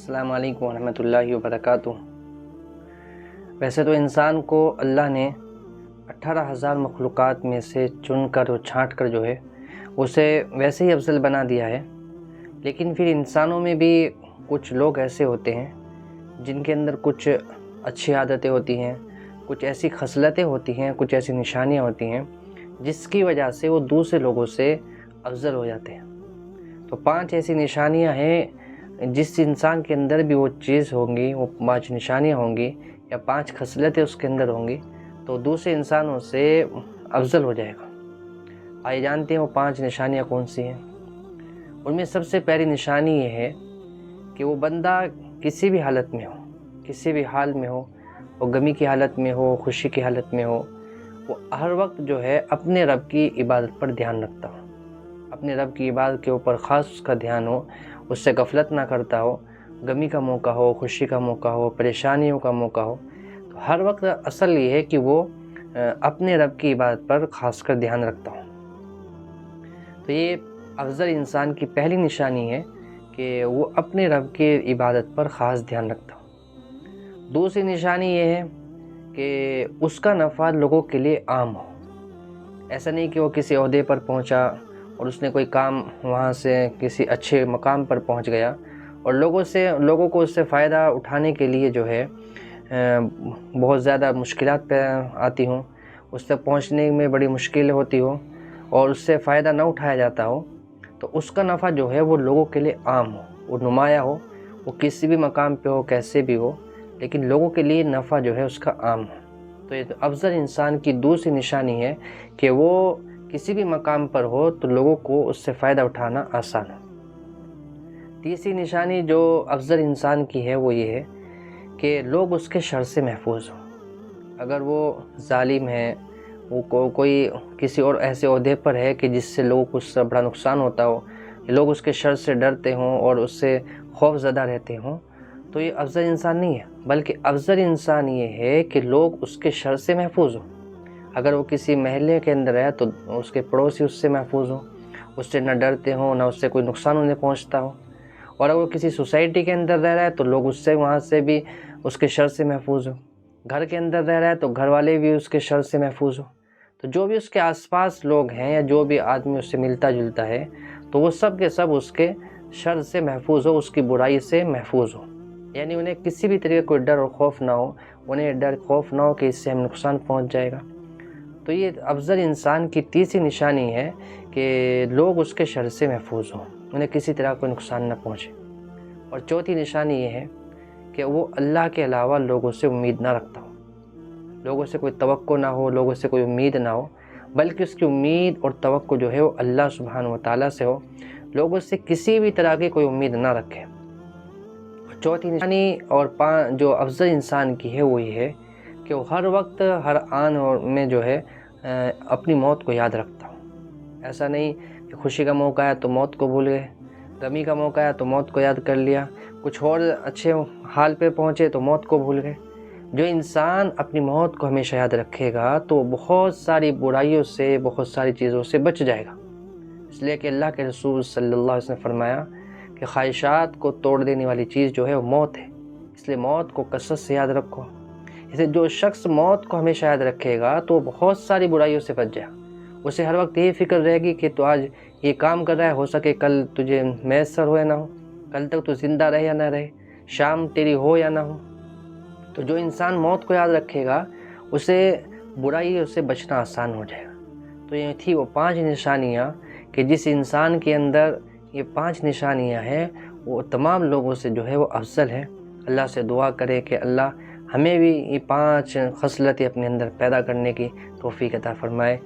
السلام علیکم ورحمۃ اللہ وبرکاتہ۔ ویسے تو انسان کو اللہ نے 18,000 مخلوقات میں سے چن کر اور چھانٹ کر جو ہے اسے ویسے ہی افضل بنا دیا ہے، لیکن پھر انسانوں میں بھی کچھ لوگ ایسے ہوتے ہیں جن کے اندر کچھ اچھی عادتیں ہوتی ہیں، کچھ ایسی خصلتیں ہوتی ہیں، کچھ ایسی نشانیاں ہوتی ہیں جس کی وجہ سے وہ دوسرے لوگوں سے افضل ہو جاتے ہیں۔ تو 5 ایسی نشانیاں ہیں، جس انسان کے اندر بھی وہ چیز ہوں گی، وہ 5 نشانیاں ہوں گی یا 5 خصلتیں اس کے اندر ہوں گی تو دوسرے انسانوں سے افضل ہو جائے گا۔ آئیے جانتے ہیں وہ 5 نشانیاں کون سی ہیں۔ ان میں سب سے پہلی نشانی یہ ہے کہ وہ بندہ کسی بھی حالت میں ہو، کسی بھی حال میں ہو، وہ غمی کی حالت میں ہو، خوشی کی حالت میں ہو، وہ ہر وقت جو ہے اپنے رب کی عبادت پر دھیان رکھتا ہو، اپنے رب کی عبادت کے اوپر خاص اس کا دھیان ہو، اس سے غفلت نہ کرتا ہو۔ غمی کا موقع ہو، خوشی کا موقع ہو، پریشانیوں کا موقع ہو، تو ہر وقت اصل یہ ہے کہ وہ اپنے رب کی عبادت پر خاص کر دھیان رکھتا ہو۔ تو یہ افضل انسان کی پہلی نشانی ہے کہ وہ اپنے رب کی عبادت پر خاص دھیان رکھتا ہو۔ دوسری نشانی یہ ہے کہ اس کا نفع لوگوں کے لیے عام ہو۔ ایسا نہیں کہ وہ کسی عہدے پر پہنچا اور اس نے کوئی کام وہاں سے کسی اچھے مقام پر پہنچ گیا اور لوگوں کو اس سے فائدہ اٹھانے کے لیے جو ہے بہت زیادہ مشکلات پہ آتی ہوں، اس تک پہنچنے میں بڑی مشکل ہوتی ہو اور اس سے فائدہ نہ اٹھایا جاتا ہو، تو اس کا نفع جو ہے وہ لوگوں کے لیے عام ہو، وہ نمایاں ہو، وہ کسی بھی مقام پہ ہو، کیسے بھی ہو، لیکن لوگوں کے لیے نفع جو ہے اس کا عام ہو۔ تو یہ افضل انسان کی دوسری نشانی ہے کہ وہ کسی بھی مقام پر ہو تو لوگوں کو اس سے فائدہ اٹھانا آسان ہو۔ تیسری نشانی جو افضل انسان کی ہے وہ یہ ہے کہ لوگ اس کے شر سے محفوظ ہوں۔ اگر وہ ظالم ہے، وہ کوئی کسی اور ایسے عہدے پر ہے کہ جس سے لوگوں کو اس سے بڑا نقصان ہوتا ہو، لوگ اس کے شر سے ڈرتے ہوں اور اس سے خوف زدہ رہتے ہوں، تو یہ افضل انسان نہیں ہے، بلکہ افضل انسان یہ ہے کہ لوگ اس کے شر سے محفوظ ہوں۔ اگر وہ کسی محلے کے اندر ہے تو اس کے پڑوسی اس سے محفوظ ہوں، اس سے نہ ڈرتے ہوں، نہ اس سے کوئی نقصان انہیں پہنچتا ہو۔ اور اگر وہ کسی سوسائٹی کے اندر رہ رہا ہے تو لوگ اس سے وہاں سے بھی اس کے شر سے محفوظ ہوں۔ گھر کے اندر رہ رہا ہے تو گھر والے بھی اس کے شر سے محفوظ ہوں۔ تو جو بھی اس کے آس پاس لوگ ہیں یا جو بھی آدمی اس سے ملتا جلتا ہے تو وہ سب کے سب اس کے شر سے محفوظ ہو، اس کی برائی سے محفوظ ہو، یعنی انہیں کسی بھی طریقے کوئی ڈر اور خوف نہ ہو، انہیں ڈر خوف نہ ہو کہ اس سے ہمیں نقصان پہنچ جائے گا۔ تو یہ افضل انسان کی تیسری نشانی ہے کہ لوگ اس کے شر سے محفوظ ہوں، انہیں کسی طرح کوئی نقصان نہ پہنچے۔ اور چوتھی نشانی یہ ہے کہ وہ اللہ کے علاوہ لوگوں سے امید نہ رکھتا ہو، لوگوں سے کوئی توقع نہ ہو، لوگوں سے کوئی امید نہ ہو، بلکہ اس کی امید اور توقع جو ہے وہ اللہ سبحانہ و تعالیٰ سے ہو، لوگوں سے کسی بھی طرح کی کوئی امید نہ رکھے۔ چوتھی نشانی اور جو افضل انسان کی ہے وہ یہ ہے کہ وہ ہر وقت ہر آن میں جو ہے اپنی موت کو یاد رکھتا ہوں۔ ایسا نہیں کہ خوشی کا موقع ہے تو موت کو بھول گئے، غمی کا موقع ہے تو موت کو یاد کر لیا، کچھ اور اچھے حال پہ پہنچے تو موت کو بھول گئے۔ جو انسان اپنی موت کو ہمیشہ یاد رکھے گا تو وہ بہت ساری برائیوں سے، بہت ساری چیزوں سے بچ جائے گا۔ اس لیے کہ اللہ کے رسول صلی اللہ علیہ وسلم نے فرمایا کہ خواہشات کو توڑ دینے والی چیز جو ہے وہ موت ہے، اس لیے موت کو کثرت سے یاد رکھو۔ اسے جو شخص موت کو ہمیشہ یاد رکھے گا تو وہ بہت ساری برائیوں سے بچ جائے گا۔ اسے ہر وقت یہی فکر رہے گی کہ تو آج یہ کام کر رہا ہے، ہو سکے کل تجھے میسر ہو یا نہ ہو، کل تک تو زندہ رہے یا نہ رہے، شام تیری ہو یا نہ ہو۔ تو جو انسان موت کو یاد رکھے گا اسے برائیوں سے بچنا آسان ہو جائے گا۔ تو یہ تھی وہ 5 نشانیاں کہ جس انسان کے اندر یہ 5 نشانیاں ہیں وہ تمام لوگوں سے جو ہے وہ افضل ہے۔ اللہ سے دعا کرے کہ اللہ ہمیں بھی یہ 5 خصلتیں اپنے اندر پیدا کرنے کی توفیق عطا فرمائے۔